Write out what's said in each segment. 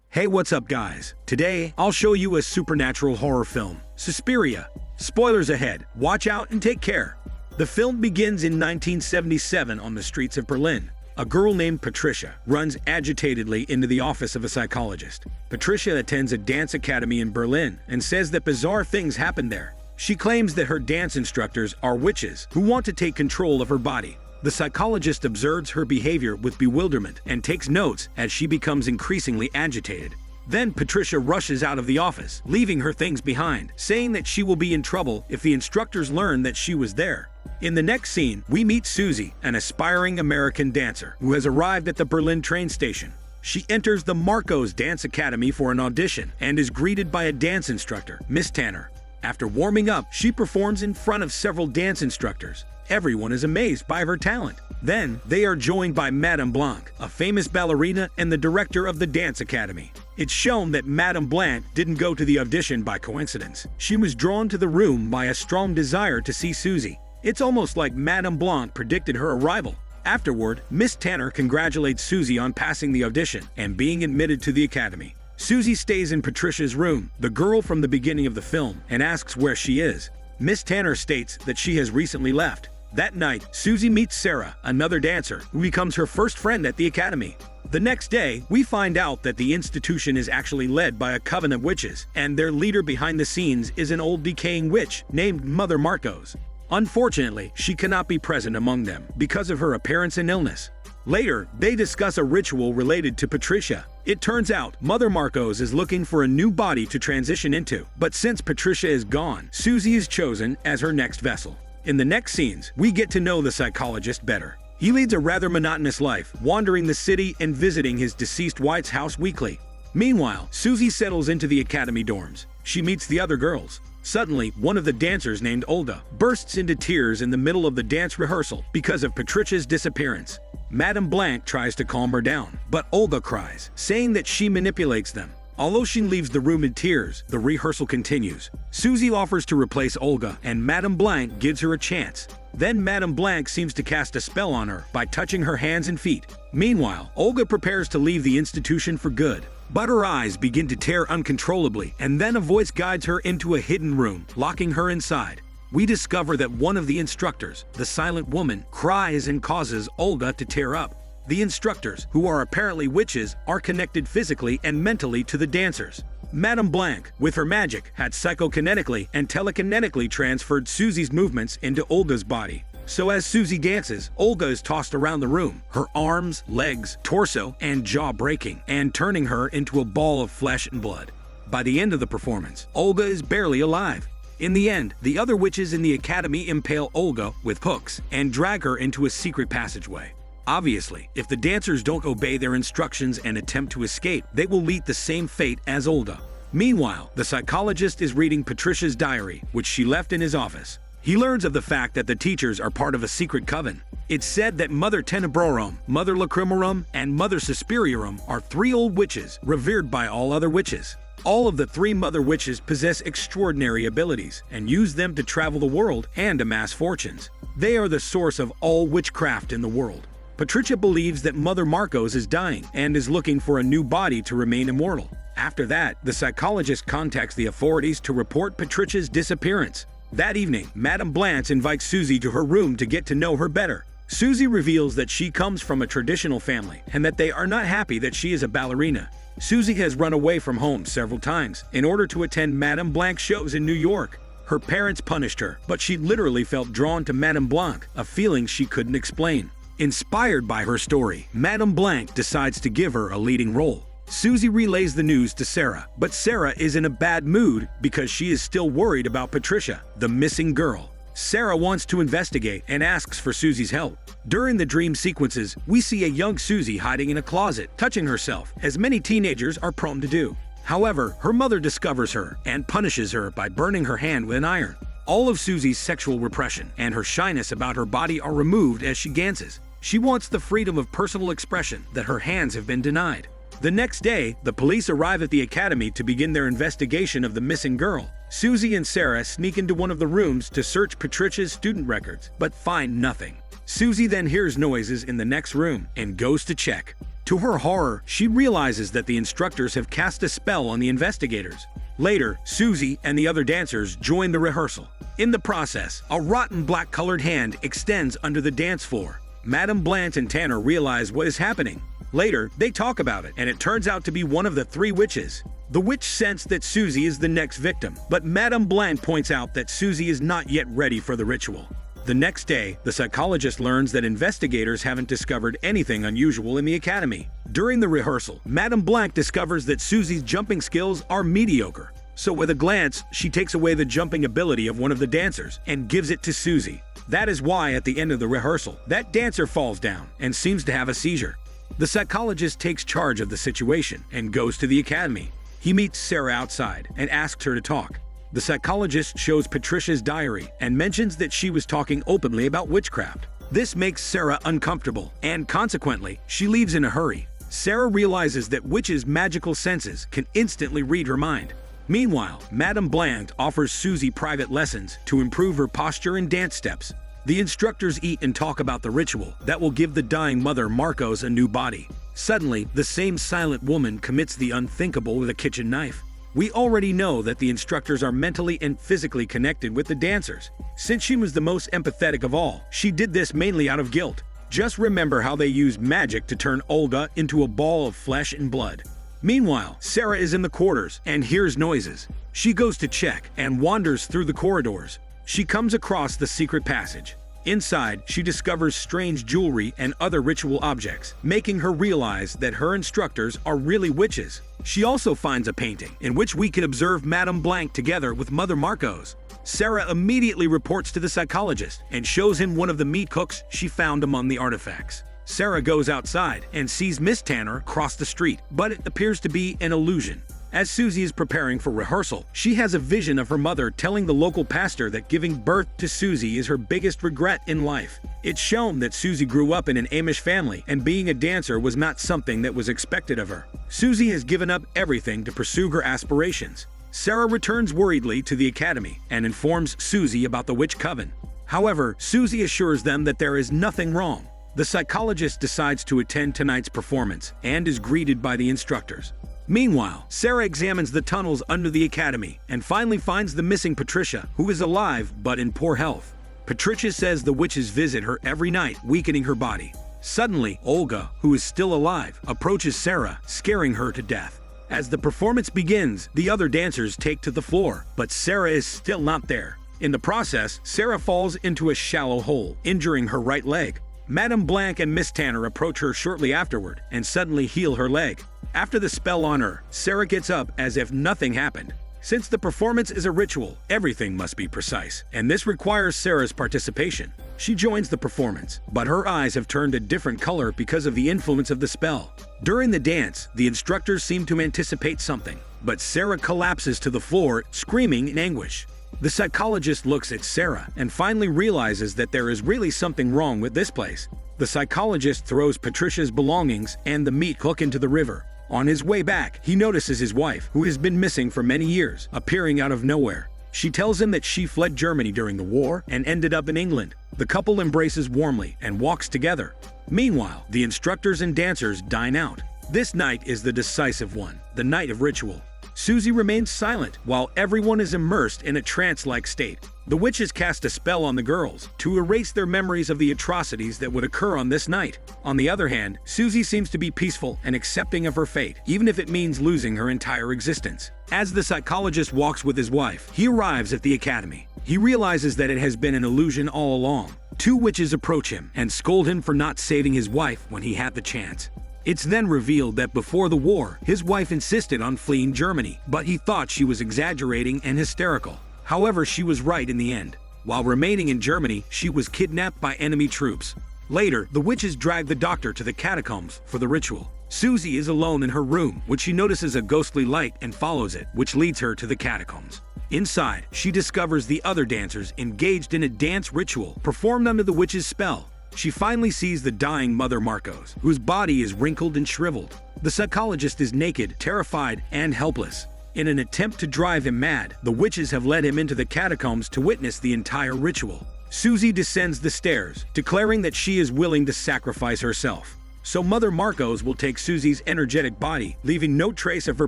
Hey, what's up guys? Today, I'll show you a supernatural horror film, Suspiria. Spoilers ahead, watch out and take care. The film begins in 1977 on the streets of Berlin. A girl named Patricia runs agitatedly into the office of a psychologist. Patricia attends a dance academy in Berlin and says that bizarre things happen there. She claims that her dance instructors are witches who want to take control of her body. The psychologist observes her behavior with bewilderment and takes notes as she becomes increasingly agitated. Then Patricia rushes out of the office, leaving her things behind, saying that she will be in trouble if the instructors learn that she was there. In the next scene, we meet Susie, an aspiring American dancer who has arrived at the Berlin train station. She enters the Marcos Dance Academy for an audition and is greeted by a dance instructor, Miss Tanner. After warming up, she performs in front of several dance instructors. Everyone is amazed by her talent. Then, they are joined by Madame Blanc, a famous ballerina and the director of the dance academy. It's shown that Madame Blanc didn't go to the audition by coincidence. She was drawn to the room by a strong desire to see Susie. It's almost like Madame Blanc predicted her arrival. Afterward, Miss Tanner congratulates Susie on passing the audition and being admitted to the academy. Susie stays in Patricia's room, the girl from the beginning of the film, and asks where she is. Miss Tanner states that she has recently left. That night, Susie meets Sarah, another dancer, who becomes her first friend at the academy. The next day, we find out that the institution is actually led by a coven of witches, and their leader behind the scenes is an old decaying witch named Mother Marcos. Unfortunately, she cannot be present among them because of her appearance and illness. Later, they discuss a ritual related to Patricia. It turns out Mother Marcos is looking for a new body to transition into, but since Patricia is gone, Susie is chosen as her next vessel. In the next scenes, we get to know the psychologist better. He leads a rather monotonous life, wandering the city and visiting his deceased wife's house weekly. Meanwhile, Susie settles into the academy dorms. She meets the other girls. Suddenly, one of the dancers named Olga bursts into tears in the middle of the dance rehearsal because of Patricia's disappearance. Madame Blanc tries to calm her down, but Olga cries, saying that she manipulates them. Although she leaves the room in tears, the rehearsal continues. Susie offers to replace Olga, and Madame Blanc gives her a chance. Then Madame Blanc seems to cast a spell on her by touching her hands and feet. Meanwhile, Olga prepares to leave the institution for good. But her eyes begin to tear uncontrollably, and then a voice guides her into a hidden room, locking her inside. We discover that one of the instructors, the silent woman, cries and causes Olga to tear up. The instructors, who are apparently witches, are connected physically and mentally to the dancers. Madame Blanc, with her magic, had psychokinetically and telekinetically transferred Susie's movements into Olga's body. So as Susie dances, Olga is tossed around the room, her arms, legs, torso, and jaw breaking, and turning her into a ball of flesh and blood. By the end of the performance, Olga is barely alive. In the end, the other witches in the academy impale Olga with hooks and drag her into a secret passageway. Obviously, if the dancers don't obey their instructions and attempt to escape, they will meet the same fate as Olga. Meanwhile, the psychologist is reading Patricia's diary, which she left in his office. He learns of the fact that the teachers are part of a secret coven. It's said that Mother Tenebrarum, Mother Lacrimorum, and Mother Suspiriarum are three old witches revered by all other witches. All of the three mother witches possess extraordinary abilities and use them to travel the world and amass fortunes. They are the source of all witchcraft in the world. Patricia believes that Mother Marcos is dying and is looking for a new body to remain immortal. After that, the psychologist contacts the authorities to report Patricia's disappearance. That evening, Madame Blanc invites Susie to her room to get to know her better. Susie reveals that she comes from a traditional family and that they are not happy that she is a ballerina. Susie has run away from home several times in order to attend Madame Blanc's shows in New York. Her parents punished her, but she literally felt drawn to Madame Blanc, a feeling she couldn't explain. Inspired by her story, Madame Blanc decides to give her a leading role. Susie relays the news to Sarah, but Sarah is in a bad mood because she is still worried about Patricia, the missing girl. Sarah wants to investigate and asks for Susie's help. During the dream sequences, we see a young Susie hiding in a closet, touching herself, as many teenagers are prone to do. However, her mother discovers her and punishes her by burning her hand with an iron. All of Susie's sexual repression and her shyness about her body are removed as she dances. She wants the freedom of personal expression that her hands have been denied. The next day, the police arrive at the academy to begin their investigation of the missing girl. Susie and Sarah sneak into one of the rooms to search Patricia's student records, but find nothing. Susie then hears noises in the next room and goes to check. To her horror, she realizes that the instructors have cast a spell on the investigators. Later, Susie and the other dancers join the rehearsal. In the process, a rotten black-colored hand extends under the dance floor. Madame Blanc and Tanner realize what is happening. Later, they talk about it, and it turns out to be one of the three witches. The witch sensed that Susie is the next victim, but Madame Blanc points out that Susie is not yet ready for the ritual. The next day, the psychologist learns that investigators haven't discovered anything unusual in the academy. During the rehearsal, Madame Blanc discovers that Susie's jumping skills are mediocre. So with a glance, she takes away the jumping ability of one of the dancers and gives it to Susie. That is why at the end of the rehearsal, that dancer falls down and seems to have a seizure. The psychologist takes charge of the situation and goes to the academy. He meets Sarah outside and asks her to talk. The psychologist shows Patricia's diary and mentions that she was talking openly about witchcraft. This makes Sarah uncomfortable, and consequently, she leaves in a hurry. Sarah realizes that witches' magical senses can instantly read her mind. Meanwhile, Madame Blanc offers Susie private lessons to improve her posture and dance steps. The instructors eat and talk about the ritual that will give the dying mother Marcos a new body. Suddenly, the same silent woman commits the unthinkable with a kitchen knife. We already know that the instructors are mentally and physically connected with the dancers. Since she was the most empathetic of all, she did this mainly out of guilt. Just remember how they used magic to turn Olga into a ball of flesh and blood. Meanwhile, Sarah is in the quarters and hears noises. She goes to check and wanders through the corridors. She comes across the secret passage. Inside, she discovers strange jewelry and other ritual objects, making her realize that her instructors are really witches. She also finds a painting in which we can observe Madame Blanc together with Mother Marcos. Sarah immediately reports to the psychologist and shows him one of the meat hooks she found among the artifacts. Sarah goes outside and sees Miss Tanner cross the street, but it appears to be an illusion. As Susie is preparing for rehearsal, she has a vision of her mother telling the local pastor that giving birth to Susie is her biggest regret in life. It's shown that Susie grew up in an Amish family, and being a dancer was not something that was expected of her. Susie has given up everything to pursue her aspirations. Sarah returns worriedly to the academy and informs Susie about the witch coven. However, Susie assures them that there is nothing wrong. The psychologist decides to attend tonight's performance and is greeted by the instructors. Meanwhile, Sarah examines the tunnels under the academy and finally finds the missing Patricia, who is alive but in poor health. Patricia says the witches visit her every night, weakening her body. Suddenly, Olga, who is still alive, approaches Sarah, scaring her to death. As the performance begins, the other dancers take to the floor, but Sarah is still not there. In the process, Sarah falls into a shallow hole, injuring her right leg. Madame Blanc and Miss Tanner approach her shortly afterward and suddenly heal her leg. After the spell on her, Sarah gets up as if nothing happened. Since the performance is a ritual, everything must be precise, and this requires Sarah's participation. She joins the performance, but her eyes have turned a different color because of the influence of the spell. During the dance, the instructors seem to anticipate something, but Sarah collapses to the floor, screaming in anguish. The psychologist looks at Sarah and finally realizes that there is really something wrong with this place. The psychologist throws Patricia's belongings and the meat hook into the river. On his way back, he notices his wife, who has been missing for many years, appearing out of nowhere. She tells him that she fled Germany during the war and ended up in England. The couple embraces warmly and walks together. Meanwhile, the instructors and dancers dine out. This night is the decisive one, the night of ritual. Susie remains silent while everyone is immersed in a trance-like state. The witches cast a spell on the girls to erase their memories of the atrocities that would occur on this night. On the other hand, Susie seems to be peaceful and accepting of her fate, even if it means losing her entire existence. As the psychologist walks with his wife, he arrives at the academy. He realizes that it has been an illusion all along. Two witches approach him and scold him for not saving his wife when he had the chance. It's then revealed that before the war, his wife insisted on fleeing Germany, but he thought she was exaggerating and hysterical. However, she was right in the end. While remaining in Germany, she was kidnapped by enemy troops. Later, the witches drag the doctor to the catacombs for the ritual. Susie is alone in her room when she notices a ghostly light and follows it, which leads her to the catacombs. Inside, she discovers the other dancers engaged in a dance ritual performed under the witch's spell. She finally sees the dying Mother Marcos, whose body is wrinkled and shriveled. The psychologist is naked, terrified, and helpless. In an attempt to drive him mad, the witches have led him into the catacombs to witness the entire ritual. Susie descends the stairs, declaring that she is willing to sacrifice herself. So Mother Marcos will take Susie's energetic body, leaving no trace of her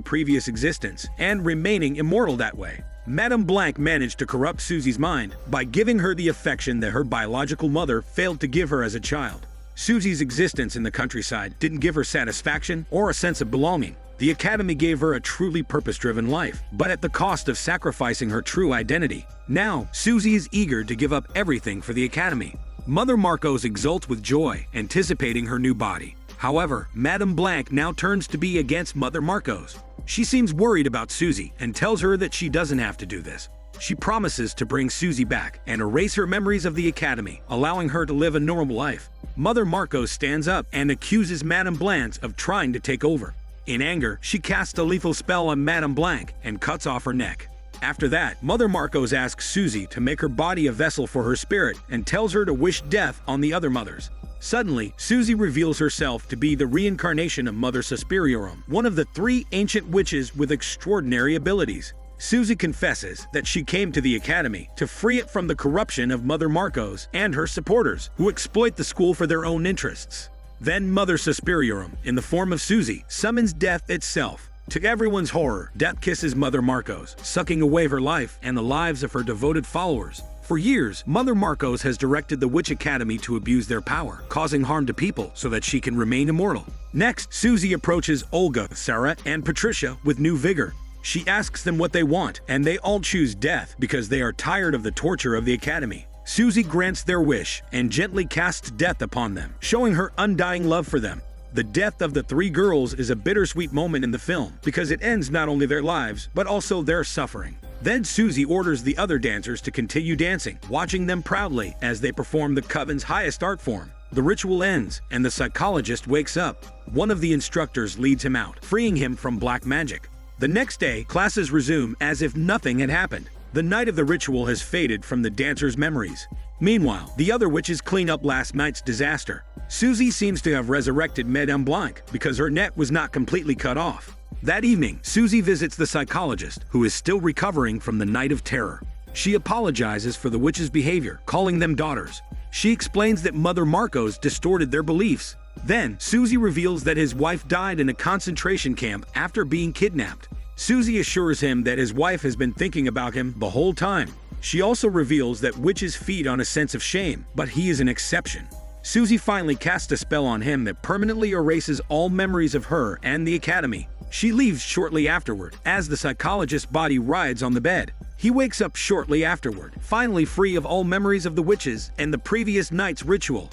previous existence, and remaining immortal that way. Madame Blanc managed to corrupt Susie's mind by giving her the affection that her biological mother failed to give her as a child. Susie's existence in the countryside didn't give her satisfaction or a sense of belonging. The Academy gave her a truly purpose-driven life, but at the cost of sacrificing her true identity. Now, Susie is eager to give up everything for the Academy. Mother Marcos exults with joy, anticipating her new body. However, Madame Blanc now turns to be against Mother Marcos. She seems worried about Susie and tells her that she doesn't have to do this. She promises to bring Susie back and erase her memories of the Academy, allowing her to live a normal life. Mother Marcos stands up and accuses Madame Blanc of trying to take over. In anger, she casts a lethal spell on Madame Blanc and cuts off her neck. After that, Mother Marcos asks Susie to make her body a vessel for her spirit and tells her to wish death on the other mothers. Suddenly, Susie reveals herself to be the reincarnation of Mother Suspiria, one of the 3 ancient witches with extraordinary abilities. Susie confesses that she came to the Academy to free it from the corruption of Mother Marcos and her supporters, who exploit the school for their own interests. Then Mother Suspiria, in the form of Susie, summons death itself. To everyone's horror, death kisses Mother Marcos, sucking away her life and the lives of her devoted followers. For years, Mother Marcos has directed the Witch Academy to abuse their power, causing harm to people so that she can remain immortal. Next, Susie approaches Olga, Sarah, and Patricia with new vigor. She asks them what they want, and they all choose death because they are tired of the torture of the Academy. Susie grants their wish and gently casts death upon them, showing her undying love for them. The death of the 3 girls is a bittersweet moment in the film because it ends not only their lives, but also their suffering. Then Susie orders the other dancers to continue dancing, watching them proudly as they perform the coven's highest art form. The ritual ends, and the psychologist wakes up. One of the instructors leads him out, freeing him from black magic. The next day, classes resume as if nothing had happened. The night of the ritual has faded from the dancers' memories. Meanwhile, the other witches clean up last night's disaster. Susie seems to have resurrected Madame Blanc because her neck was not completely cut off. That evening, Susie visits the psychologist, who is still recovering from the night of terror. She apologizes for the witches' behavior, calling them daughters. She explains that Mother Marcos distorted their beliefs. Then, Susie reveals that his wife died in a concentration camp after being kidnapped. Susie assures him that his wife has been thinking about him the whole time. She also reveals that witches feed on a sense of shame, but he is an exception. Susie finally casts a spell on him that permanently erases all memories of her and the Academy. She leaves shortly afterward, as the psychologist's body rides on the bed. He wakes up shortly afterward, finally free of all memories of the witches and the previous night's ritual.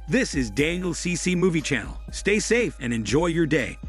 This is Daniel CC Movie Channel. Stay safe and enjoy your day.